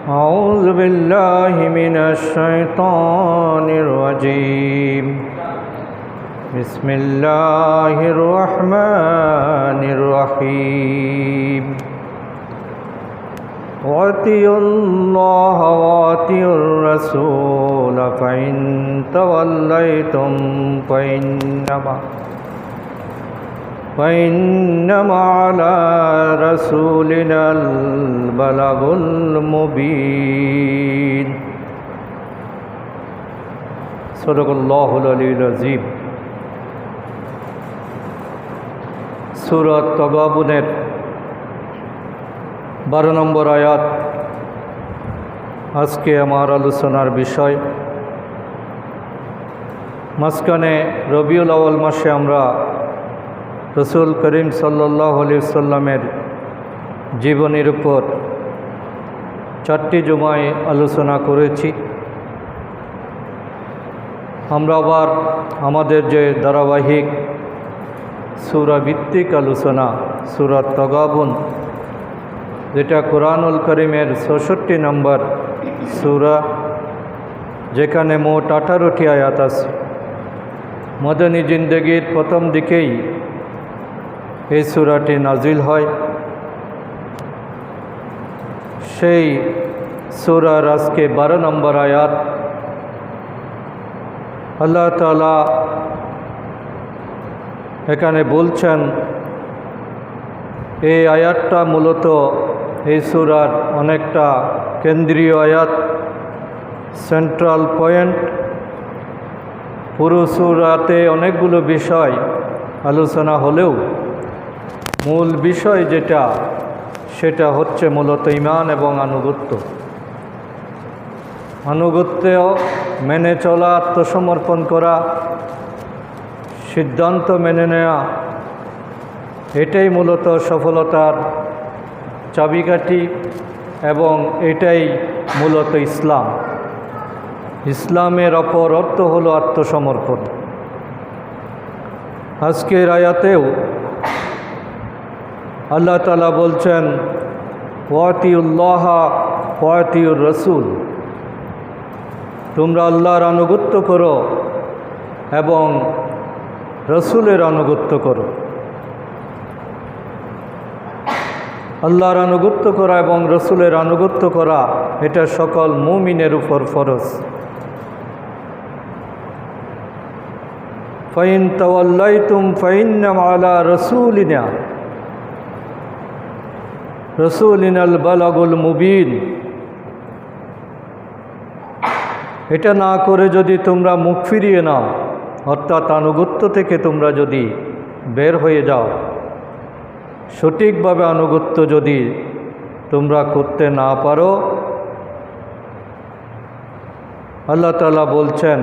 أعوذ بالله من الشيطان الرجيم بسم الله الرحمن الرحيم وأطيعوا الله وأطيعوا الرسول فإن توليتم فإنما على رسولنا البلاغ المبين صدق الله العلي العظيم সূরা তাগাবুনের 12 নম্বর আয়াত আজকে আমার আলোচনার বিষয়। মাঝখানে রবিউল আউয়াল মাসে আমরা রসুল করিম সাল্লাল্লাহু আলাইহি ওয়াসাল্লামের জীবনীর উপর 4টি জুমায় আলোচনা করেছি। আমরা আবার আমাদের যে ধারাবাহিক সূরা ভিত্তিক আলোচনা সূরা তাগাবুন, যেটা কোরআনুল কারীমের 66 নম্বর সূরা, যেখানে মোট 18টি আয়াত আছে। মদনী জিন্দেগির প্রথম দিকেই এই সূরাটি নাজিল হয়। সেই সূরার আজকে 12 নম্বর আয়াত। আল্লাহ তাআলা এখানে বলছেন, এই আয়াতটা মূলত এই সূরার অনেকটা কেন্দ্রীয় আয়াত, সেন্ট্রাল পয়েন্ট। পুরো সূরাতে অনেকগুলো বিষয় আলোচনা হলেও মূল বিষয় যেটা, সেটা হচ্ছে মূলত ঈমান এবং আনুগত্য মেনে চলা, আত্মসমর্পণ করা, সিদ্ধান্ত মেনে নেওয়া, এটাই মূলত সফলতার চাবিকাঠি এবং এটাই মূলত ইসলাম। ইসলামের অপর অর্থ হলো আত্মসমর্পণ। আজকের আয়াতেও আল্লাহ তাআলা বলছেন, ওয়াতিউল্লাহ ওয়াতিউর রাসূল, তোমরা আল্লাহর আনুগত্য করো এবং রসুলের আনুগত্য করো। আল্লাহর আনুগত্য করা এবং রসুলের আনুগত্য করা এটা সকল মুমিনের উপর ফরজ। ফাইন তাওয়াল্লাইতুম ফাইন্নামা আলা রাসূলিনাল বালাগুল মুবিন। এটা না করে যদি তোমরা মুখ ফিরিয়ে নাও, অর্থাৎ আনুগত্য থেকে তোমরা যদি বের হয়ে যাও, সঠিকভাবে আনুগত্য যদি তোমরা করতে না পারো, আল্লাহ তাআলা বলছেন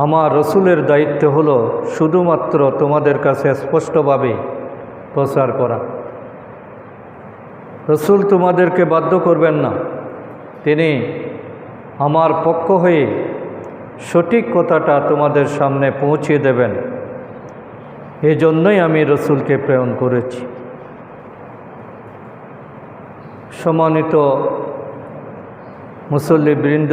আমার রসুলের দায়িত্ব হলো শুধুমাত্র তোমাদের কাছে স্পষ্টভাবে প্রচার করা। রসুল তোমাদেরকে বাধ্য করবেন না, তিনি আমার পক্ষ হয়ে সঠিক কথাটা তোমাদের সামনে পৌঁছিয়ে দেবেন। এই জন্যই আমি রসুলকে প্রেরণ করেছি। সম্মানিত মুসল্লিবৃন্দ,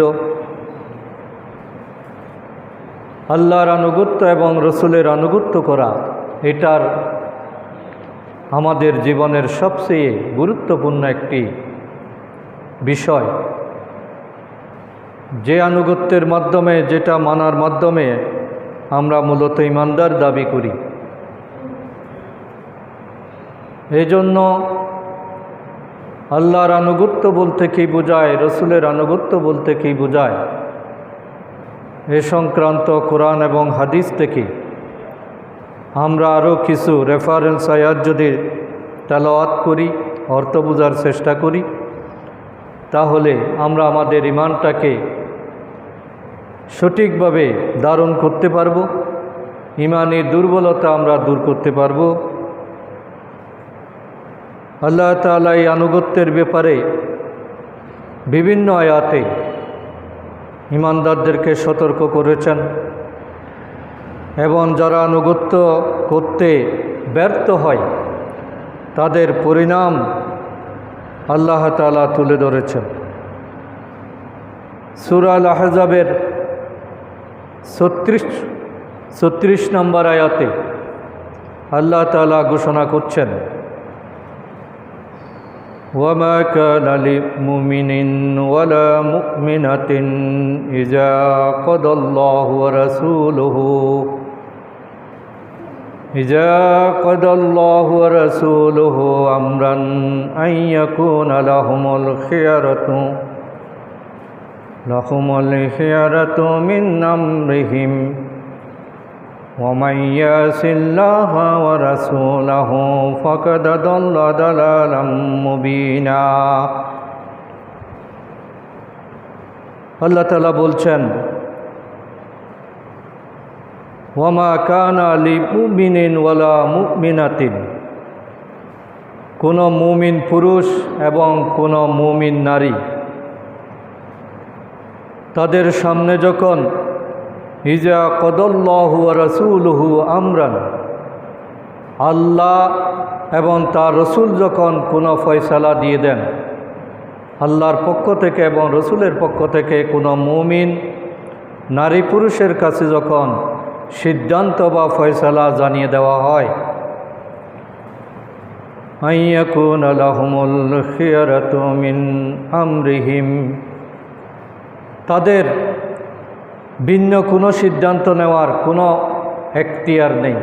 আল্লাহর আনুগত্য এবং রসুলের আনুগত্য করা এটার আমাদের জীবনের সবচেয়ে গুরুত্বপূর্ণ একটি বিষয়। যে আনুগত্যের মাধ্যমে, যেটা মানার মাধ্যমে আমরা মূলত ঈমানদার দাবি করি। এই জন্য আল্লাহর আনুগত্য বলতে কী বোঝায়, রসুলের আনুগত্য বলতে কী বোঝায়, এ সংক্রান্ত কোরআন এবং হাদিস থেকে আমরা আরও কিছু রেফারেন্স আয়াত যদি তেলাওয়াত করি, অর্থ বোঝার চেষ্টা করি, তাহলে আমরা আমাদের ঈমানটাকে সঠিকভাবে ধারণ করতে পারব। ঈমানি দুর্বলতা আমরা দূর করতে পারব। আল্লাহ তাআলা এই আনুগত্যের ব্যাপারে বিভিন্ন আয়াতে ঈমানদারদেরকে সতর্ক করেছেন এবং যারা আনুগত্য করতে ব্যর্থ হয় তাদের পরিণাম আল্লাহ তাআলা তুলে ধরেছেন। সূরা আল আহজাবের 36 নম্বর আয়াতে আল্লাহ তাআলা ঘোষণা করছেন, وَمَا كَانَ لِمُؤْمِنٍ وَلَا مُؤْمِنَةٍ إِذَا قَضَى اللَّهُ وَرَسُولُهُ أَمْرًا أَنْ يَكُونَ لَهُمُ الْخِيَرَةُ مِنْ أَمْرِهِمْ وَمَنْ يَعْصِ اللَّهَ وَرَسُولَهُ فَقَدْ ضَلَّ ضَلَالًا مُبِينًا। আল্লাহ তাআলা বলছেন, ওয়ামা কানা লিমুমিনিন ওয়ালা মুমিনাতিন, কোনো মুমিন পুরুষ এবং কোনো মুমিন নারী তাদের সামনে যখন ইজা কদাল্লাহু ওয়া রাসূলুহু আমরান, আল্লাহ এবং তার রসুল যখন কোনো ফয়সালা দিয়ে দেন, আল্লাহর পক্ষ থেকে এবং রসুলের পক্ষ থেকে কোনো মুমিন নারী পুরুষের কাছে যখন সিদ্ধান্ত বা ফয়সালা জানিয়ে দেওয়া হয়, আইয়াকুনা লাহুমুল খিয়ারাতু মিন আমরিহিম, তাদের ভিন্ন কোনো সিদ্ধান্ত নেওয়ার কোনো এখতিয়ার নেই।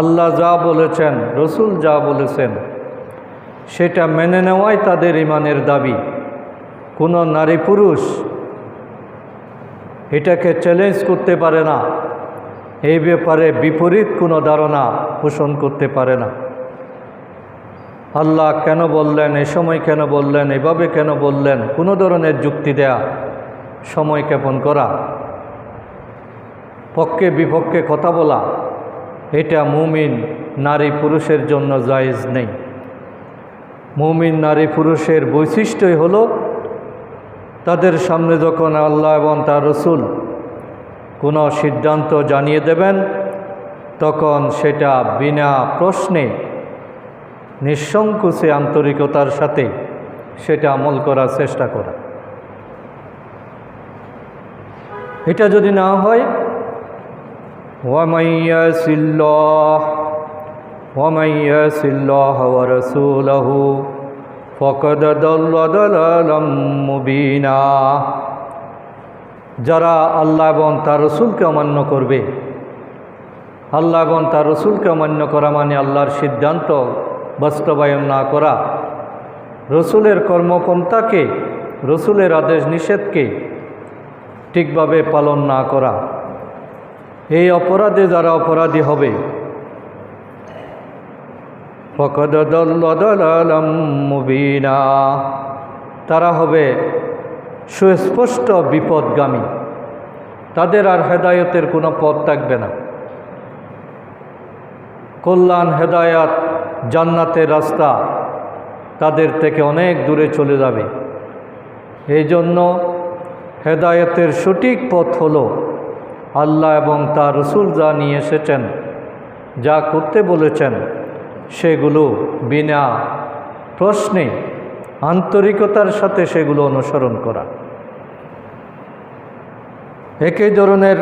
আল্লাহ যা বলেছেন, রসুল যা বলেছেন সেটা মেনে নেওয়াই তাদের ঈমানের দাবি। কোনো নারী পুরুষ এটাকে চ্যালেঞ্জ করতে পারে না, এই ব্যাপারে বিপরীত কোনো ধারণা পোষণ করতে পারে না। আল্লাহ কেন বললেন, এ সময় কেন বললেন, এভাবে কেন বললেন, কোনো ধরনের যুক্তি দেয়া, সময় ক্ষেপণ করা, পক্ষে বিপক্ষে কথা বলা, এটা মুমিন নারী পুরুষের জন্য জায়েজ নেই। মুমিন নারী পুরুষের বৈশিষ্ট্যই হলো তাদের সামনে যখন আল্লাহ এবং তার রসুল কোনো সিদ্ধান্ত জানিয়ে দেবেন, তখন সেটা বিনা প্রশ্নে নিঃসংকোচে আন্তরিকতার সাথে সেটা আমল করার চেষ্টা করা। এটা যদি না হয়, وَمَنْ يَعْصِ اللَّهَ وَرَسُولَهُ فَقَدْ ضَلَّ ضَلَالًا مُبِينًا, যারা আল্লাহ এবং তার রসুলকে অমান্য করবে, আল্লাহ এবং তার রসুলকে অমান্য করা মানে আল্লাহর সিদ্ধান্ত বাস্তবায়ন না করা, রসুলের কর্মপন্থাকে, রসুলের আদেশ নিষেধকে ঠিকভাবে পালন না করা, এই অপরাধে যারা অপরাধী হবে, ফাকাদ দাল্লা দালালাম মুবিনা, তারা হবে সুস্পষ্ট বিপদগামী, তাদের আর হেদায়েতের কোনো পথ থাকবে না। কল্যাণ, হেদায়াত, জান্নাতের রাস্তা তাদের থেকে অনেক দূরে চলে যাবে। এই জন্য হেদায়েতের সঠিক পথ হলো আল্লাহ এবং তার রসুল যা নিয়ে এসেছেন, যা করতে বলেছেন, সেগুলো বিনা প্রশ্নে আন্তরিকতার সাথে সেগুলো অনুসরণ করা। একই ধরনের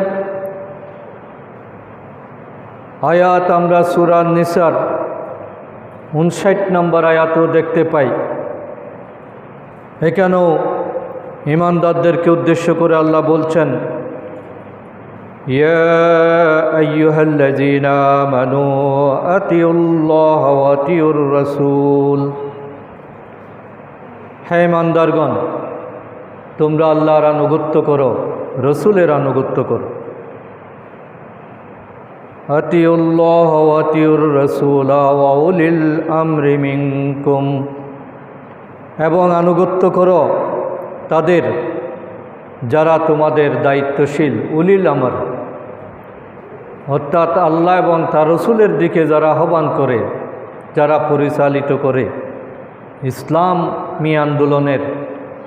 আয়াত আমরা সূরা নিসার 59 নম্বর আয়াতও দেখতে পাই। এখানেও ঈমানদারদেরকে উদ্দেশ্য করে আল্লাহ বলছেন, ইয়া আইয়ুহাল্লাযীনা আমানু আতিউল্লাহ ওয়া আতিউর রাসূল, হে ঈমানদারগণ, তোমরা আল্লাহর আনুগত্য করো, রসুলের আনুগত্য করো। আতিউল্লাহ ওয়া আতিউর রাসূল ওয়া উলিল আমরি মিনকুম, এবং আনুগত্য করো তাদের যারা তোমাদের দায়িত্বশীল, উলিল আমর, অর্থাৎ আল্লাহ এবং তার রসুলের দিকে যারা আহ্বান করে, যারা পরিচালিত করে, ইসলামী আন্দোলনের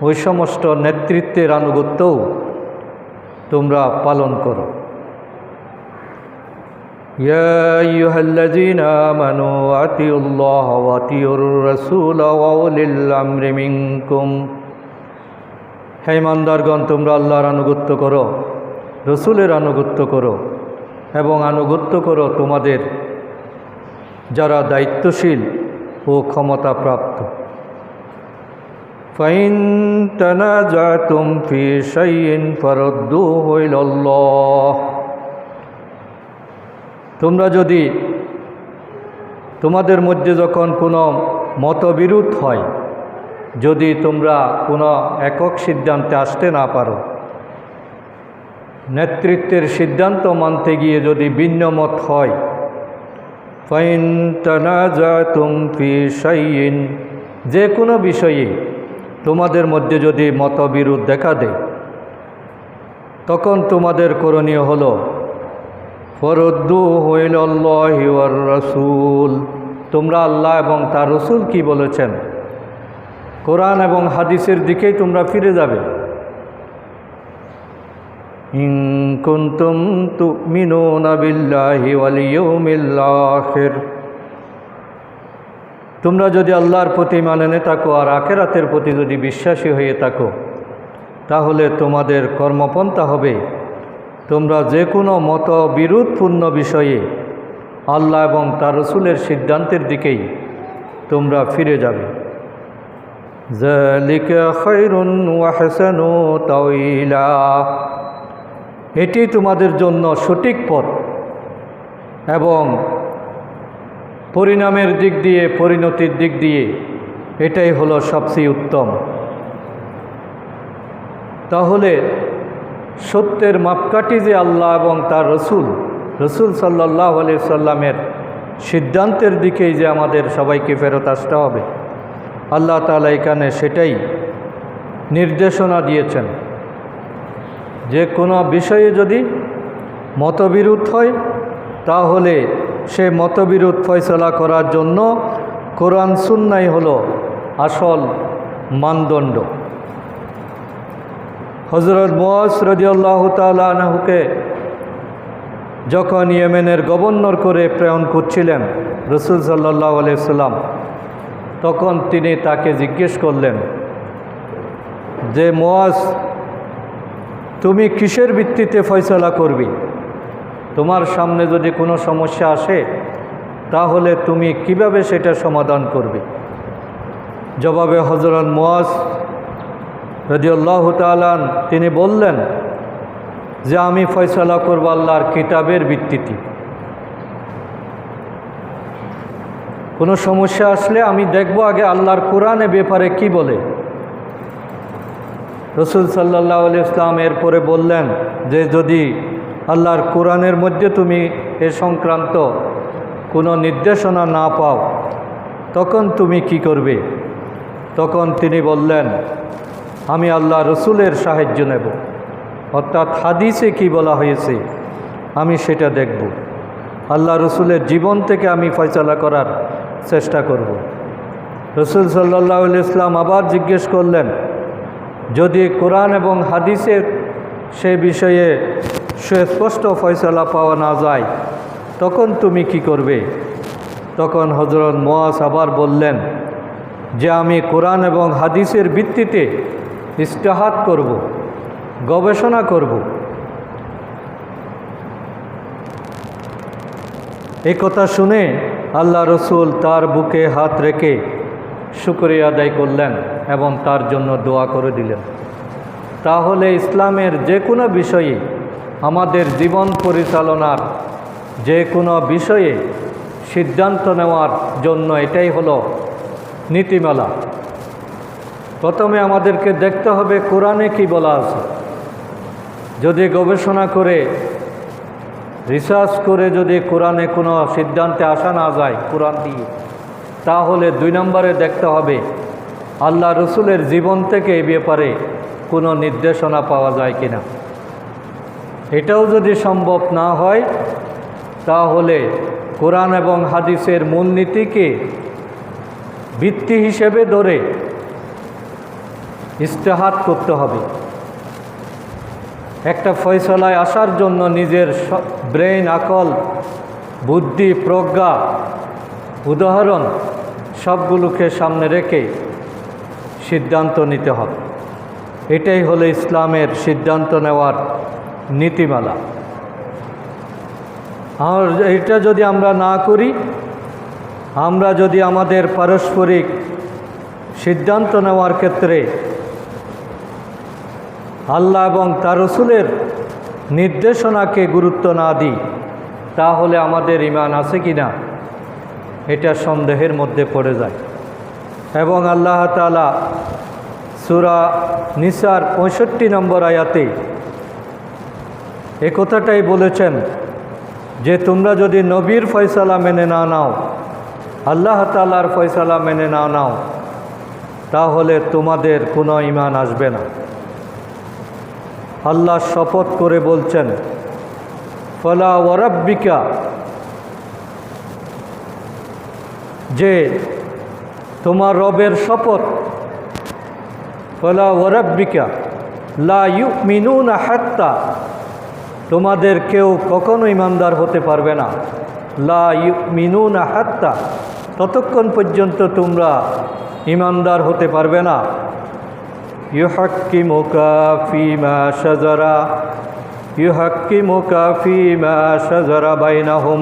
ওই সমস্ত নেতৃত্বের আনুগত্যও তোমরা পালন করো। ইয়া আইয়ুহাল্লাযীনা আমানু আতিউল্লাহ ওয়া আতিউর রাসূল ওয়া উলিল আমরি মিনকুম, হে ইমানদারগণ, তোমরা আল্লাহর আনুগত্য করো, রসুলের আনুগত্য করো এবং আনুগত্য করো তোমাদের যারা দায়িত্বশীল ও ক্ষমতাপ্রাপ্ত। ফাইন তানাজাতুম ফি শাইইন ফারুদ্দুহু ইলাল্লাহ। তোমরা যদি তোমাদের মধ্যে যখন কোনো মতবিরোধ হয়, যদি তোমরা কোনো একক সিদ্ধান্তে আসতে না পারো, নেতৃত্বের সিদ্ধান্ত মানতে গিয়ে যদি ভিন্ন মত হয়, ফাইন তানাজাতুম ফি শাইইন, যে কোনো বিষয়ে তোমাদের মধ্যে যদি মতবিরোধ দেখা দেয়, তখন তোমাদের করণীয় হলো ফারুদ্দুহু ইলাল্লাহি ওয়ার রাসূল, তোমরা আল্লাহ এবং তার রসুল কি বলেছেন, কোরআন এবং হাদিসের দিকেই তোমরা ফিরে যাবে। ইন কুনতুম তুমিনুনা বিল্লাহি ওয়াল ইয়াউমিল আখির, তোমরা যদি আল্লাহর প্রতি মানে থাকো আর আখিরাতের প্রতি যদি বিশ্বাসী হয়ে থাকো, তাহলে তোমাদের কর্মপন্থা হবে তোমরা যে কোনো মতবিরোধপূর্ণ বিষয়ে আল্লাহ এবং তার রসুলের সিদ্ধান্তের দিকেই তোমরা ফিরে যাবে। যালিকা খায়রুন ওয়া হাসানু তাওয়িলা, এটি তোমাদের জন্য সঠিক পথ এবং পরিণামের দিক দিয়ে, পরিণতির দিক দিয়ে এটাই হলো সবচেয়ে উত্তম। তাহলে সত্যের মাপকাঠি যে আল্লাহ এবং তার রসুল সাল্লাল্লাহু আলাইহি সাল্লামের সিদ্ধান্তের দিকেই যে আমাদের সবাইকে ফেরত আসতে হবে, আল্লাহ তাআলা এখানে সেটাই নির্দেশনা দিয়েছেন। যে কোনো বিষয়ে যদি মতবিরোধ হয়, তাহলে সে মতবিরোধ ফয়সালা করার জন্য কোরআন সুন্নাহই হলো আসল মানদণ্ড। হযরত মুআজ রাদিয়াল্লাহু তাআলা আনহুকে যখন ইয়েমেনের গভর্নর করে প্রেরণ করছিলেন রাসূল সাল্লাল্লাহু আলাইহি সাল্লাম, তখন তিনি তাকে জিজ্ঞেস করলেন যে মুআজ, তুমি কিসের ভিত্তিতে ফয়সালা করবি? তোমার সামনে যদি কোনো সমস্যা আসে, তাহলে তুমি কিভাবে সেটা সমাধান করবে? জবাবে হযরত মুআজ রাদিয়াল্লাহু তাআলা তিনি বললেন যে আমি ফয়সালা করব আল্লাহর কিতাবের ভিত্তিতে। কোনো সমস্যা আসলে আমি দেখব আগে আল্লাহর কোরআনে ব্যাপারে কি বলে। রাসূল সাল্লাল্লাহু আলাইহি সাল্লাম এরপরে বললেন যে যদি আল্লাহর কোরআনের মধ্যে তুমি এ সংক্রান্ত কোনো নির্দেশনা না পাও, তখন তুমি কি করবে? তখন তিনি বললেন, আমি আল্লাহ রসুলের সাহায্য নেব, অর্থাৎ হাদিসে কি বলা হয়েছে আমি সেটা দেখব, আল্লাহ রসুলের জীবন থেকে আমি ফয়সালা করার চেষ্টা করব। রসুল সাল্লাল্লাহু আলাইহি সাল্লাম আবার জিজ্ঞেস করলেন, যদি কোরআন এবং হাদিসের সে বিষয়ে সুস্পষ্ট ফয়সালা পাওয়া না যায়, তখন তুমি কি করবে? তখন হযরত মুআজ আবার বললেন যে আমি কোরআন এবং হাদিসের ভিত্তিতে ইজতিহাদ করব, গবেষণা করব। এই কথা শুনে আল্লাহ রসুল তার বুকে হাত রেখে শুকরিয়া আদায় করলেন এবং তার জন্য দোয়া করে দিলেন। তাহলে ইসলামের যে কোনো বিষয়ে, আমাদের জীবন পরিচালনার যে কোনো বিষয়ে সিদ্ধান্ত নেওয়ার জন্য এটাই হলো নীতিমালা। প্রথমে আমাদেরকে দেখতে হবে কোরআনে কি বলা আছে। যদি গবেষণা করে, রিসার্চ করে যদি কোরআনে কোনো সিদ্ধান্তে আসা না যায় কোরআন দিয়ে, তাহলে 2 নম্বরে দেখতে হবে আল্লাহ রসুলের জীবন থেকে এই ব্যাপারে কোনো নির্দেশনা পাওয়া যায় কিনা। এটাও যদি সম্ভব না হয়, তাহলে কোরআন এবং হাদিসের মূলনীতিকে ভিত্তি হিসেবে ধরে ইজতিহাদ করতে হবে। একটা ফয়সালায় আসার জন্য নিজের ব্রেইন, আকল, বুদ্ধি, প্রজ্ঞা, উদাহরণ সবগুলোকে সামনে রেখে সিদ্ধান্ত নিতে হবে। এটাই হলো ইসলামের সিদ্ধান্ত নেওয়ার নীতিমালা। আর এটা যদি আমরা না করি, আমরা যদি আমাদের পারস্পরিক সিদ্ধান্ত নেওয়ার ক্ষেত্রে আল্লাহ এবং তার রাসূলের নির্দেশনাকে গুরুত্ব না দিই, তাহলে আমাদের ঈমান আছে কি না এটা সন্দেহের মধ্যে পড়ে যায়। এবং আল্লাহ তাআলা সূরা নিসার 65 নম্বর আয়াতে এ কথাটাই বলেছেন যে তোমরা যদি নবীর ফয়সালা মেনে না নাও, আল্লাহ তাআলার ফয়সালা মেনে না নাও, তাহলে তোমাদের কোনো ঈমান আসবে না। আল্লাহ শপথ করে বলছেন, ফলা ওয়ারাব্বিকা, যে তোমার রবের শপথ, ফলা ওয়ারাব্বিকা লা ইউমিনুনা হাত্তা, তোমাদের কেউ কখনো ঈমানদার হতে পারবে না। লা ইউমিনুনা হাত্তা, ততক্ষণ পর্যন্ত তোমরা ঈমানদার হতে পারবে না। ইউহাক্কিমুকা ফীমা শাজারা, ইউহাক্কিমুকা ফীমা শাজারা বাইনাহুম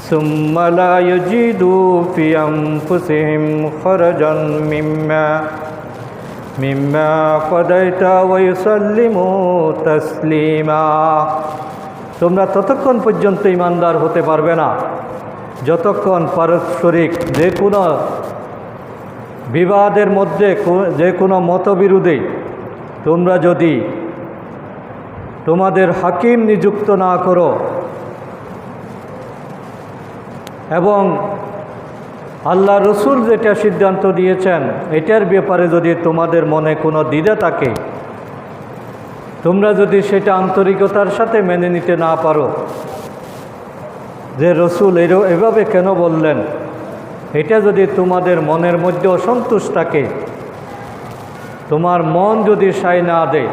সুম্মা লা ইয়াজিদু ফি আনফুসিহিম খারাজান মিম্মা কাদাইতা ওয়া ইউসাল্লিমু তাসলিমা। তোমরা ততক্ষণ পর্যন্ত ঈমানদার হতে পারবে না যতক্ষণ পারস্পরিক যে কোনো বিবাদের মধ্যে, যে কোনো মতবিরোধে তোমরা যদি তোমাদের হাকিম নিযুক্ত না করো এবং আল্লাহ রসুল যেটা সিদ্ধান্ত দিয়েছেন এটার ব্যাপারে যদি তোমাদের মনে কোনো দ্বিধা থাকে, তোমরা যদি সেটা আন্তরিকতার সাথে মেনে নিতে না পারো, যে রসুল এভাবে কেন বললেন, এটা যদি তোমাদের মনের মধ্যে অসন্তোষ থাকে, তোমার মন যদি সায় না দেয়,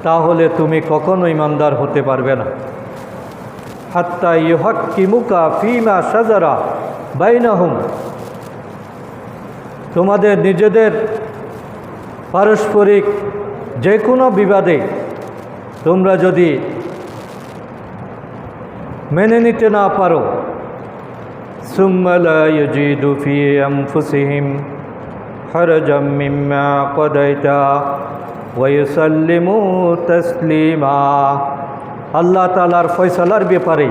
তাহলে তুমি কখনো ঈমানদার হতে পারবে না। হাত্তা ইউহাক্কিমুকা ফীমা শাজারা বাইনাহুম, তোমাদের নিজেদের পারস্পরিক যে কোনো বিবাদে তোমরা যদি মেনে নিতে না পারো, সুম্মা লা ইয়াজিদু ফি আনফুসিহিম হারাজাম মিম্মা কাদাইতা ওয়া ইউসাল্লিমু তাসলিমা, আল্লাহ তাআলার ফয়সালার ব্যাপারে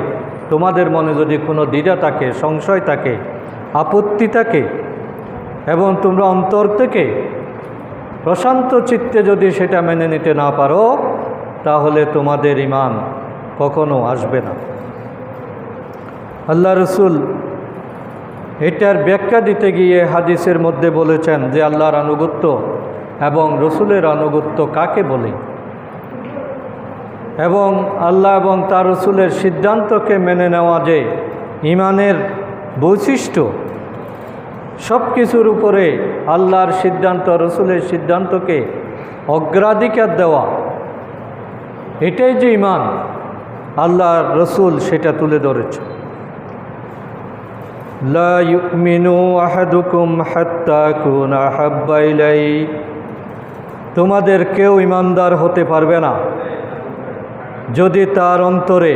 তোমাদের মনে যদি কোনো দ্বিধা থাকে, সংশয় থাকে, আপত্তি থাকে এবং তোমরা অন্তর থেকে প্রশান্ত চিত্তে যদি সেটা মেনে নিতে না পারো, তাহলে তোমাদের ঈমান কখনো আসবে না। আল্লাহ রসুল এটার ব্যাখ্যা দিতে গিয়ে হাদিসের মধ্যে বলেছেন যে আল্লাহর আনুগত্য এবং রসুলের আনুগত্য কাকে বলে, এবং আল্লাহ এবং তার রসুলের সিদ্ধান্তকে মেনে নেওয়া যে ঈমানের বৈশিষ্ট্য, সব কিছুর উপরে আল্লাহর সিদ্ধান্ত, রসুলের সিদ্ধান্তকে অগ্রাধিকার দেওয়া, এটাই যে ঈমান, আল্লাহর রসুল সেটা তুলে ধরেছে। লা ইউমিনু আহাদুকুম হাত্তা আকুনা আহাব্বা ইলাইহি, তোমাদের কেউ ঈমানদার হতে পারবে না যদি তার অন্তরে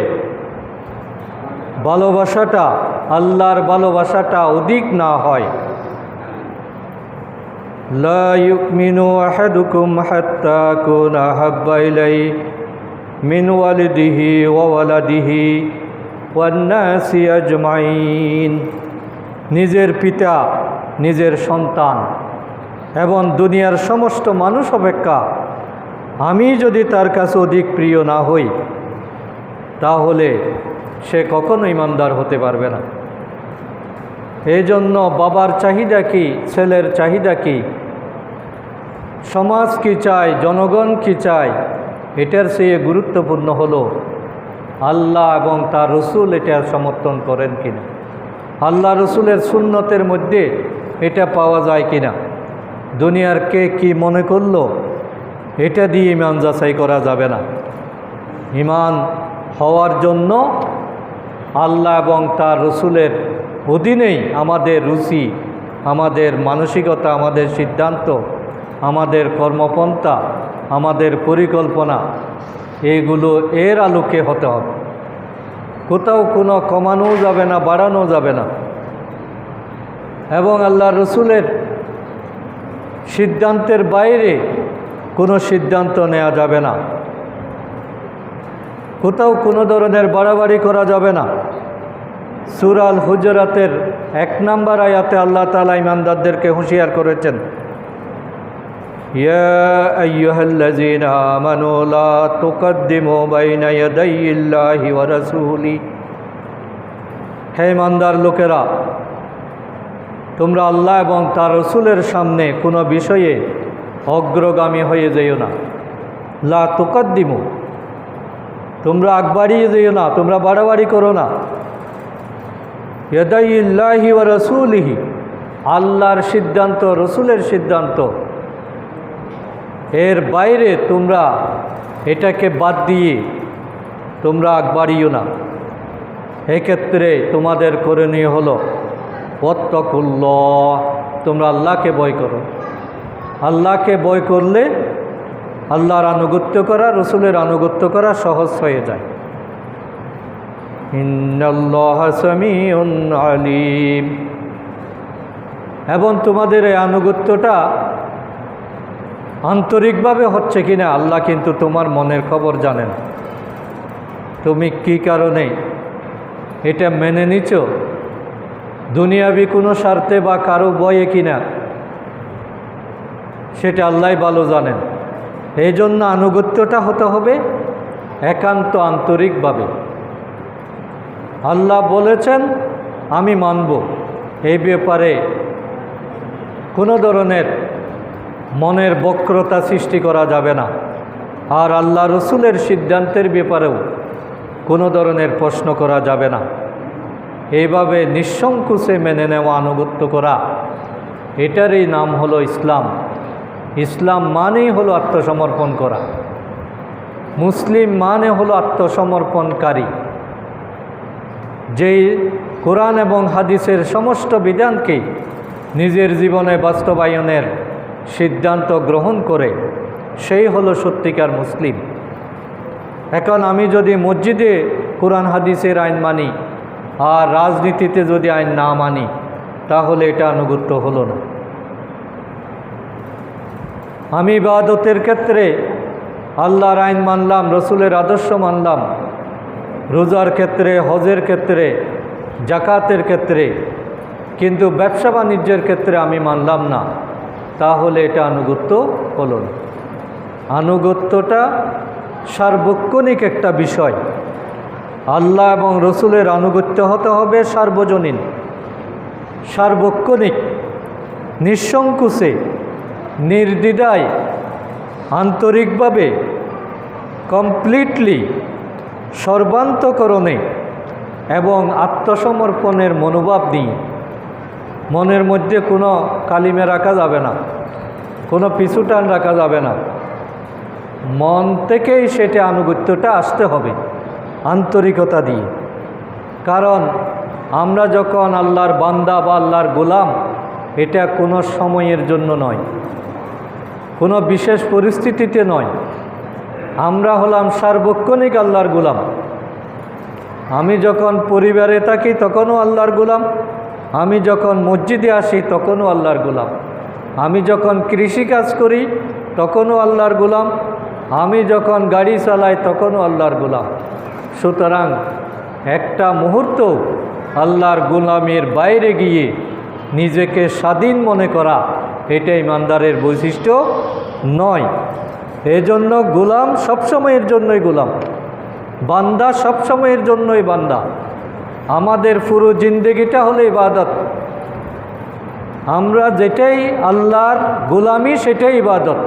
ভালোবাসাটা, আল্লাহর ভালোবাসাটা অধিক না হয়। লা ইউমিনু আহাদুকুম হাত্তা আকুনা আহাব্বা ইলাইহি মিন ওয়ালিদিহি ওয়া ওয়ালাদিহি ওয়ান নাসি আজমাইন, নিজের পিতা, নিজের সন্তান এবং দুনিয়ার সমস্ত মানুষ অপেক্ষা আমি যদি তার কাছে অধিক প্রিয় না হই, তাহলে সে কখনো ঈমানদার হতে পারবে না। এই জন্য বাবার চাহিদা কি, ছেলের চাহিদা কি, সমাজ কি চায়, জনগণ কি চায়, এটার চেয়ে গুরুত্বপূর্ণ হলো আল্লাহ এবং তার রসুল এটা সমর্থন করেন কিনা, আল্লাহ রসুলের সুন্নতের মধ্যে এটা পাওয়া যায় কিনা। দুনিয়ার কে কি মনে করলো এটা দিয়ে ঈমান যাচাই করা যাবে না। ঈমান হওয়ার জন্য আল্লাহ এবং তার রসুলের অধীনেই আমাদের রুচি, আমাদের মানসিকতা, আমাদের সিদ্ধান্ত আমাদের কর্মপন্থা, আমাদের পরিকল্পনা এগুলো এর আলোকে হতে হবে। কোথাও কোনো কমানো যাবে না, বাড়ানো যাবে না। এবং আল্লাহ রসুলের সিদ্ধান্তের বাইরে কোনো সিদ্ধান্ত নেওয়া যাবে না। কোথাও কোনো ধরনের বাড়াবাড়ি করা যাবে না। সূরা আল হুজরাতের 1 নম্বর আয়াতে আল্লাহ তাআলা ঈমানদারদেরকে হুঁশিয়ার করেছেন, ইয়া আইয়ুহাল্লাযীনা আমানু লা তুকদ্দিমু বাইনা ইয়াদাইল্লাহি ওয়া রাসূলি। হে ঈমানদার লোকেরা, তোমরা আল্লাহ এবং তার রসুলের সামনে কোনো বিষয়ে অগ্রগামী হয়ে যেও না। লা তুকদ্দিমু, তোমরা আগ বাড়িয়ে যেও না, তোমরা বাড়াবাড়ি করো না। ইয়াদাইল্লাহি ওয়া রাসূলিহি, আল্লাহর সিদ্ধান্ত, রসুলের সিদ্ধান্ত, এর বাইরে তোমরা এটাকে বাদ দিয়ে তোমরা আগ বাড়িও না। এক্ষেত্রে তোমাদের করণীয় হলো ওয়াত্তাকুল্লাহ, তোমরা আল্লাহকে ভয় করো। আল্লাহকে ভয় করলে আল্লাহর আনুগত্য করা, রসুলের আনুগত্য করা সহজ হয়ে যায়। ইন্নাল্লাহা সামিউন আলিম। এবং তোমাদের এই আনুগত্যটা আন্তরিকভাবে হচ্ছে কিনা আল্লাহ কিন্তু তোমার মনের খবর জানেন। তুমি কি কারণে এটা মেনে নিচ্ছ, দুনিয়াবি কোনো স্বার্থে বা কারো ভয়ে কিনা, সেটা আল্লাহই ভালো জানেন। এই জন্য আনুগত্যটা হতে হবে একান্ত আন্তরিকভাবে। আল্লাহ বলেছেন আমি মানব, এই ব্যাপারে কোনো ধরনের মনের বক্রতা সৃষ্টি করা যাবে না। আর আল্লাহ রসুলের সিদ্ধান্তের ব্যাপারেও কোনো ধরনের প্রশ্ন করা যাবে না। এইভাবে নিঃসংকোচে মেনে নেওয়া, আনুগত্য করা, এটারই নাম হলো ইসলাম। ইসলাম মানেই হলো আত্মসমর্পণ করা। মুসলিম মানে হলো আত্মসমর্পণকারী, যেই কোরআন এবং হাদিসের সমস্ত বিধানকে নিজের জীবনে বাস্তবায়নের সিদ্ধান্ত গ্রহণ করে, সেই হলো সত্যিকার মুসলিম। এখন আমি যদি মসজিদে কোরআন হাদিসের আইন মানি আর রাজনীতিতে যদি আইন না মানি, তাহলে এটা আনুগত্য হলো না। আমি ইবাদতের ক্ষেত্রে আল্লাহর আইন মানলাম, রসুলের আদর্শ মানলাম, রোজার ক্ষেত্রে, হজের ক্ষেত্রে, জাকাতের ক্ষেত্রে, কিন্তু ব্যবসা বাণিজ্যের ক্ষেত্রে আমি মানলাম না, তাহলে এটা আনুগত্য হলো না। আনুগত্যটা সার্বক্ষণিক একটা বিষয়। আল্লাহ এবং রসুলের আনুগত্য হতে হবে সার্বজনীন, সার্বক্ষণিক, নিঃসংকোচে, নির্দ্বিধায়, আন্তরিকভাবে, কমপ্লিটলি, সর্বান্তকরণে এবং আত্মসমর্পণের মনোভাব নিয়ে। মনের মধ্যে কোনো কালিমে রাখা যাবে না, কোনো পিছুটান রাখা যাবে না। মন থেকেই সেটা আনুগত্যটা আসতে হবে আন্তরিকতা দিয়ে। কারণ আমরা যখন আল্লাহর বান্দা বা আল্লাহর গোলাম, এটা কোনো সময়ের জন্য নয়, কোনো বিশেষ পরিস্থিতিতে নয়। আমরা হলাম সার্বক্ষণিক আল্লাহর গোলাম। আমি যখন পরিবারে থাকি তখনও আল্লাহর গোলাম, আমি যখন মসজিদে আসি তখনও আল্লাহর গোলাম, আমি যখন কৃষিকাজ করি তখনও আল্লাহর গোলাম, আমি যখন গাড়ি চালাই তখনও আল্লাহর গোলাম। সুতরাং একটা মুহূর্ত আল্লাহর গোলামের বাইরে গিয়ে নিজেকে স্বাধীন মনে করা, এটা ইমানদারের বৈশিষ্ট্য নয়। এজন্য গোলাম সবসময়ের জন্যই গোলাম, বান্দা সবসময়ের জন্যই বান্দা। আমাদের পুরো জিন্দেগিটা হলো ইবাদত। আমরা যেটাই আল্লাহর গোলামি, সেটাই ইবাদত।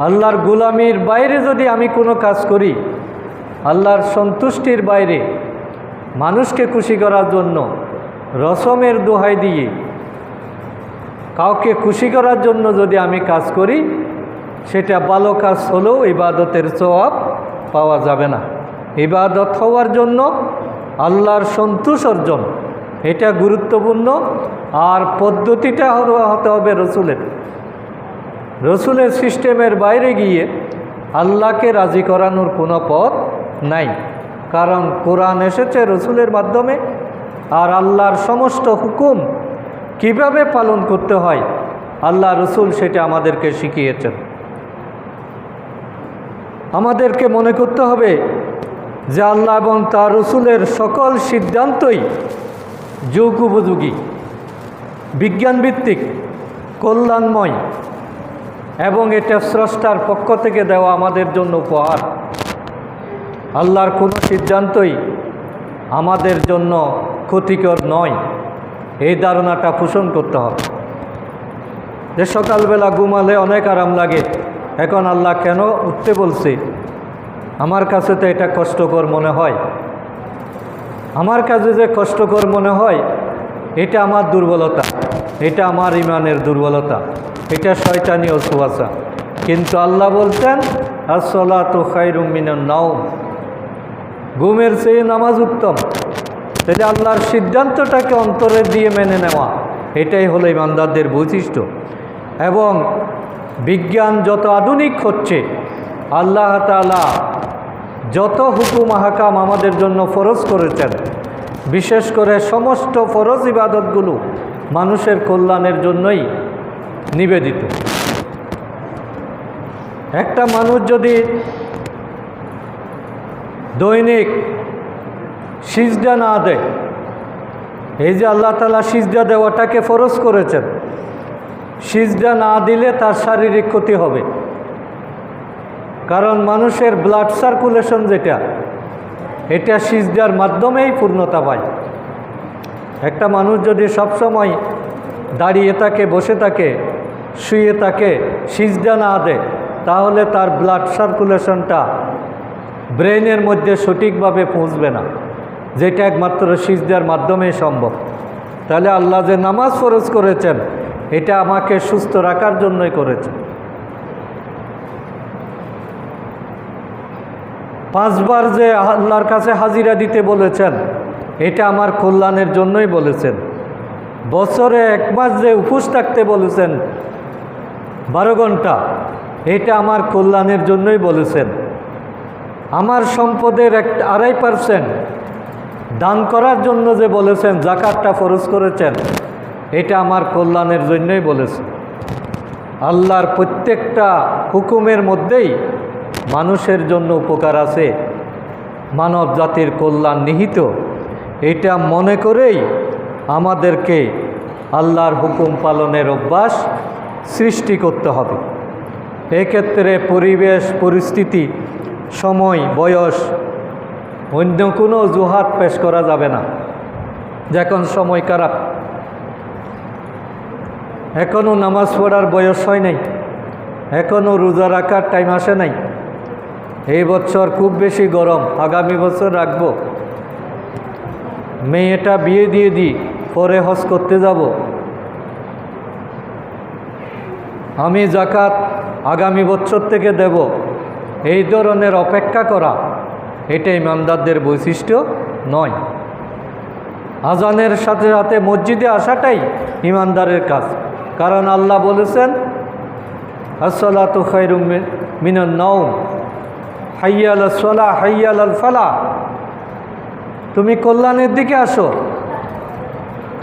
আল্লাহর গোলামির বাইরে যদি আমি কোনো কাজ করি, আল্লাহর সন্তুষ্টির বাইরে মানুষকে খুশি করার জন্য রসমের দোহাই দিয়ে কাউকে খুশি করার জন্য যদি আমি কাজ করি, সেটা ভালো কাজ হলেও ইবাদতের সওয়াব পাওয়া যাবে না। ইবাদত হওয়ার জন্য আল্লাহর সন্তোষ অর্জন, এটা গুরুত্বপূর্ণ। আর পদ্ধতিটা হতে হবে রসুলের। রসুলের সিস্টেমের বাইরে গিয়ে আল্লাহকে রাজি করানোর কোনো পথ নাই। কারণ কোরআন এসেছে রসুলের মাধ্যমে, আর আল্লাহর সমস্ত হুকুম কিভাবে পালন করতে হয় আল্লাহ রসুল সেটা আমাদেরকে শিখিয়েছেন। আমাদেরকে মনে করতে হবে যে আল্লাহ এবং তার রসুলের সকল সিদ্ধান্তই যুগ উপযোগী, বিজ্ঞানভিত্তিক, কল্যাণময়, এবং এটা স্রষ্টার পক্ষ থেকে দেওয়া আমাদের জন্য উপহার। আল্লাহর কোনো সিদ্ধান্তই আমাদের জন্য ক্ষতিকর নয়, এই ধারণাটা পোষণ করতে হবে। যে সকালবেলা ঘুমালে অনেক আরাম লাগে, এখন আল্লাহ কেন উঠতে বলছে? আমার কাছে তো এটা কষ্টকর মনে হয়। আমার কাছে যে কষ্টকর মনে হয় এটা আমার দুর্বলতা, এটা আমার ইমানের দুর্বলতা, এটা শয়তানি ওয়াসওয়াসা। কিন্তু আল্লাহ বলছেন আস-সালাতু খায়রুম মিনান নাওম, ঘুমের চেয়ে নামাজ উত্তম। তাহলে আল্লাহর সিদ্ধান্তটাকে অন্তরে দিয়ে মেনে নেওয়া, এটাই হলো ইমানদারদের বৈশিষ্ট্য। এবং বিজ্ঞান যত আধুনিক হচ্ছে, আল্লাহ তাআলা যত হুকুম আহকাম আমাদের জন্য ফরজ করেছেন, বিশেষ করে সমস্ত ফরজ ইবাদতগুলো মানুষের কল্যাণের জন্যই নিবেদিত। একটা মানুষ যদি দৈনিক সিজদা না দেয়, এই যে আল্লাহ তাআলা সিজদা দেওয়াটাকে ফরজ করেছেন, সিজদা না দিলে তার শারীরিক ক্ষতি হবে। কারণ মানুষের ব্লাড সার্কুলেশন যেটা, এটা সিজদার মাধ্যমেই পূর্ণতা পায়। একটা মানুষ যদি সবসময় দাঁড়িয়ে থাকে, বসে থাকে, শুয়ে থাকে, সিজদা না দেয়, তাহলে তার ব্লাড সার্কুলেশনটা ব্রেনের মধ্যে সঠিকভাবে পৌঁছবে না, যেটা একমাত্র সিজদার মাধ্যমেই সম্ভব। তাহলে আল্লাহ যে নামাজ ফরজ করেছেন, এটা আমাকে সুস্থ রাখার জন্যই করেছেন। 5 বার যে আল্লাহর কাছে হাজিরা দিতে বলেছেন, এটা আমার কল্যাণের জন্যই বলেছেন। বছরে 1 মাস যে উপোস থাকতে বলেছেন 12 ঘন্টা, এটা আমার কল্যাণের জন্যই বলেছেন। আমার সম্পদের 2.5% দান করার জন্য যে বলেছেন, যাকাতটা ফরজ করেছেন, এটা আমার কল্যাণের জন্যই বলেছেন। আল্লাহর প্রত্যেকটা হুকুমের মধ্যেই মানুষের জন্য উপকার আছে, মানব জাতির কল্যাণ নিহিত। এটা মনে করেই আমাদেরকে আল্লাহর হুকুম পালনের অভ্যাস সৃষ্টি করতে হবে। এক্ষেত্রে পরিবেশ, পরিস্থিতি, সময়, বয়স, অন্য কোনো অজুহাত পেশ করা যাবে না। যখন সময় খারাপ, এখনও নামাজ পড়ার বয়স হয় নাই, এখনও রোজা রাখার টাইম আসে নাই, এই বছর খুব বেশি গরম, আগামী বছর রাখবো, মেয়েটা বিয়ে দিয়ে দিই, পরে হজ করতে যাব, আমি যাকাত আগামী বছর থেকে দেব, এই ধরনের অপেক্ষা করা, এটা ইমানদারদের বৈশিষ্ট্য নয়। আজানের সাথে সাথে মসজিদে আসাটাই ইমানদারের কাজ। কারণ আল্লাহ বলেছেন আস-সালাতু খায়রুম মিনান নাওম, হাইয়া আলাস সালাহ, হাইয়া আলাল ফালাহ। তুমি কল্যাণের দিকে আসো।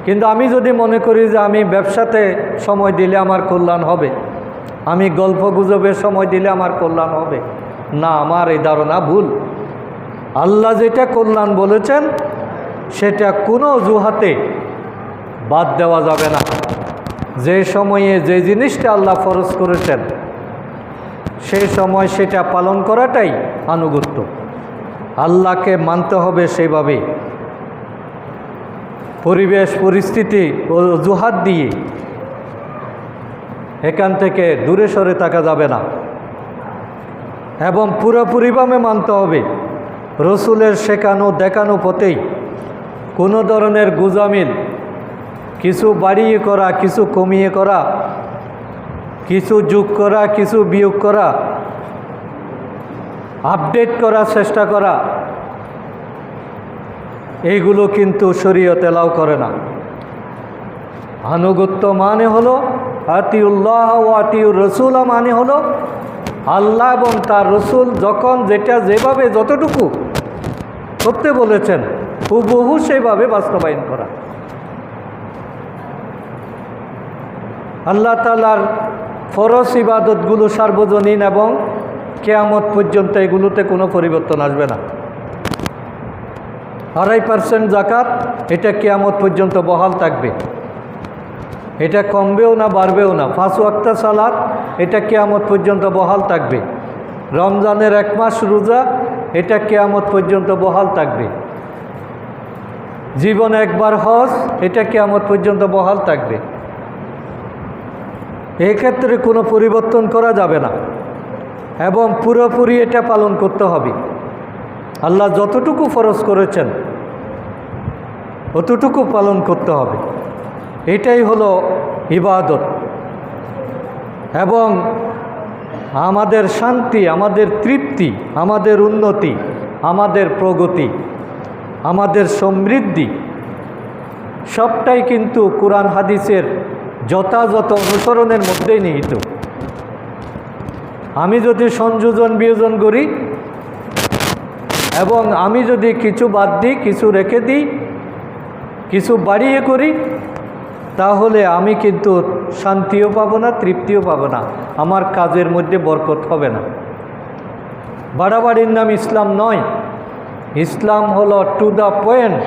কিন্তু আমি যদি মনে করি যে আমি ব্যবসাতে সময় দিলে আমার কল্যাণ হবে, আমি গল্প গুজবের সময় দিলে আমার কল্যাণ হবে, না, আমার এই ধারণা ভুল। আল্লাহ যেটা কল্যাণ বলেছেন, সেটা কোনো অজুহাতে বাদ দেওয়া যাবে না। যে সময়ে যে জিনিসটা আল্লাহ ফরজ করেছেন, সেই সময় সেটা পালন করাটাই আনুগত্য। আল্লাহকে মানতে হবে সেভাবে। পরিবেশ, পরিস্থিতি ও অজুহাত দিয়ে এখান থেকে দূরে সরে থাকা যাবে না, এবং পুরোপুরিভাবে মানতে হবে রসুলের শেখানো দেখানো পথেই। কোনো ধরনের গুজামিল, কিছু বাড়িয়ে করা, কিছু কমিয়ে করা, কিছু যোগ করা, কিছু বিয়োগ করা, আপডেট করার চেষ্টা করা, এইগুলো কিন্তু শরীয়ত এলাও করে না। আনুগত্য মানে হলো আতিউল্লাহ ও আতিউর রসুল মানে হলো আল্লাহ এবং তার রসুল যখন যেটা যেভাবে যতটুকু করতে বলেছেন হুবহু সেইভাবে বাস্তবায়ন করা। আল্লাহ তাআলার ফরজ ইবাদতগুলো সার্বজনীন এবং কিয়ামত পর্যন্ত এগুলোতে কোনো পরিবর্তন আসবে না। 2.5% জাকাত এটা কিয়ামত পর্যন্ত বহাল থাকবে, এটা কমবেও না বাড়বেও না। 5 ওয়াক্ত সালাত এটা কিয়ামত পর্যন্ত বহাল থাকবে। রমজানের 1 মাস রোজা এটা কিয়ামত পর্যন্ত বহাল থাকবে। জীবনে একবার হজ এটা কিয়ামত পর্যন্ত বহাল থাকবে। এক্ষেত্রে কোনো পরিবর্তন করা যাবে না এবং পুরোপুরি এটা পালন করতে হবে। আল্লাহ যতটুকু ফরজ করেছেন অতটুকু পালন করতে হবে। এটাই হলো ইবাদত এবং আমাদের শান্তি, আমাদের তৃপ্তি, আমাদের উন্নতি, আমাদের প্রগতি, আমাদের সমৃদ্ধি সবটাই কিন্তু কোরআন হাদিসের যথাযথ অনুসরণের মধ্যেই নিহিত। আমি যদি সংযোজন বিয়োজন করি এবং আমি যদি কিছু বাদ দিই, কিছু রেখে দিই, কিছু বাড়িয়ে করি, তাহলে আমি কিন্তু শান্তিও পাবো না, তৃপ্তিও পাবো না, আমার কাজের মধ্যে বরকত হবে না। বাড়াবাড়ির নাম ইসলাম নয়। ইসলাম হলো টু দ্য পয়েন্ট,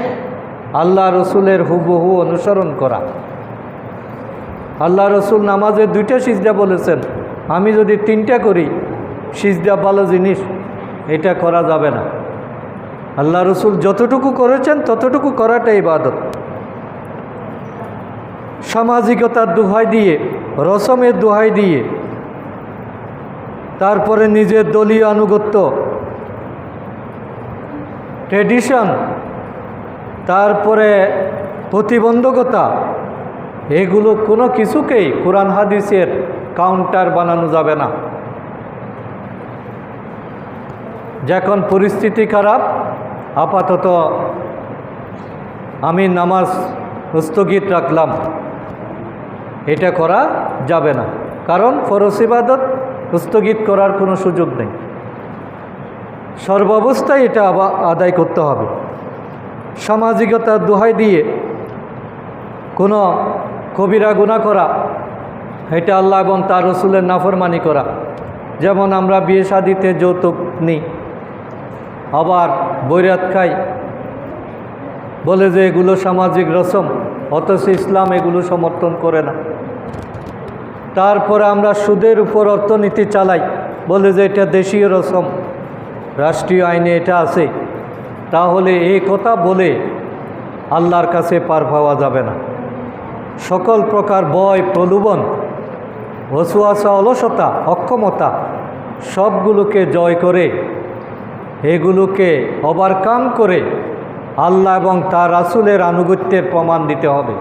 আল্লাহ রসুলের হুবহু অনুসরণ করা। আল্লাহ রসুল নামাজে 2টা সিজদা বলেছেন, আমি যদি 3টা করি, সিজদা ভালো জিনিস, এটা করা যাবে না। আল্লাহ রসুল যতটুকু করেছেন ততটুকু করাটাই ইবাদত। সামাজিকতার দোহাই দিয়ে, রসমের দোহাই দিয়ে, তারপরে নিজের দলীয় আনুগত্য, ট্রেডিশন, তারপরে প্রতিবন্ধকতা, এগুলো কোনো কিছুকেই কোরআন হাদিসের কাউন্টার বানানো যাবে না। যখন পরিস্থিতি খারাপ, আপাতত আমি নামাজ স্থগিত রাখলাম, এটা করা যাবে না। কারণ ফরজ ইবাদত স্থগিত করার কোনো সুযোগ নেই, সর্বাবস্থায় এটা আদায় করতে হবে। সামাজিকতার দোহাই দিয়ে কোনো কবিরা গুনাহ করা, এটা আল্লাহ এবং তার রসুলের নাফরমানি করা। যেমন আমরা বিয়ে শাদিতে যৌতুক নিই, আবার বৈরাত খাই, বলে যে এগুলো সামাজিক রসম, অথচ ইসলাম এগুলো সমর্থন করে না। তারপরে আমরা সুদের উপর অর্থনীতি চালাই, বলে যে এটা দেশীয় রসম, রাষ্ট্রীয় আইনে এটা আছে। তাহলে এই কথা বলে আল্লাহর কাছে পার পাওয়া যাবে না। সকল প্রকার ভয়, প্রলোভন, ওয়াসওয়াসা, অলসতা, অক্ষমতা সবগুলোকে জয় করে, এগুলোকে ওভারকাম করে আল্লাহ এবং তার রাসূলের আনুগত্যের প্রমাণ দিতে হবে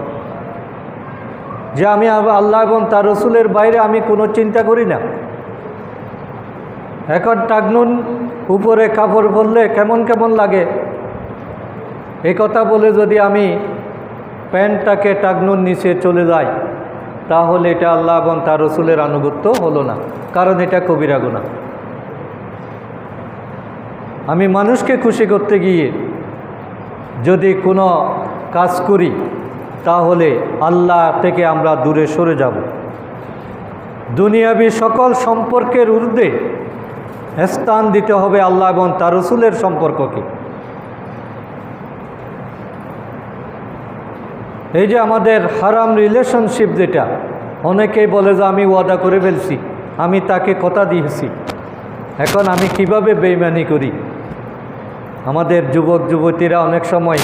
যে আমি আল্লাহ এবং তার রাসূলের বাইরে আমি কোনো চিন্তা করি না। এখন টাকনুন উপরে কাপড় পরলে কেমন কেমন লাগে, এই কথা বলে যদি আমি প্যান্টটাকে টাকনুন নিচে চলে যাই, তাহলে এটা আল্লাহ এবং তার রাসূলের আনুগত্য হলো না, কারণ এটা কবিরা গুনাহ। আমি মানুষকে খুশি করতে গিয়ে যদি কোনো কাজ করি, তাহলে আল্লাহ থেকে আমরা দূরে সরে যাব। দুনিয়াবি সকল সম্পর্কের ঊর্ধ্বে স্থান দিতে হবে আল্লাহ এবং তার রাসূলের সম্পর্ককে। এই যে আমাদের হারাম রিলেশনশিপ, যেটা অনেকেই বলে যে আমি ওয়াদা করে ফেলছি, আমি তাকে কথা দিয়েছি, এখন আমি কিভাবে বেঈমানি করি। আমাদের যুবক যুবতীরা অনেক সময়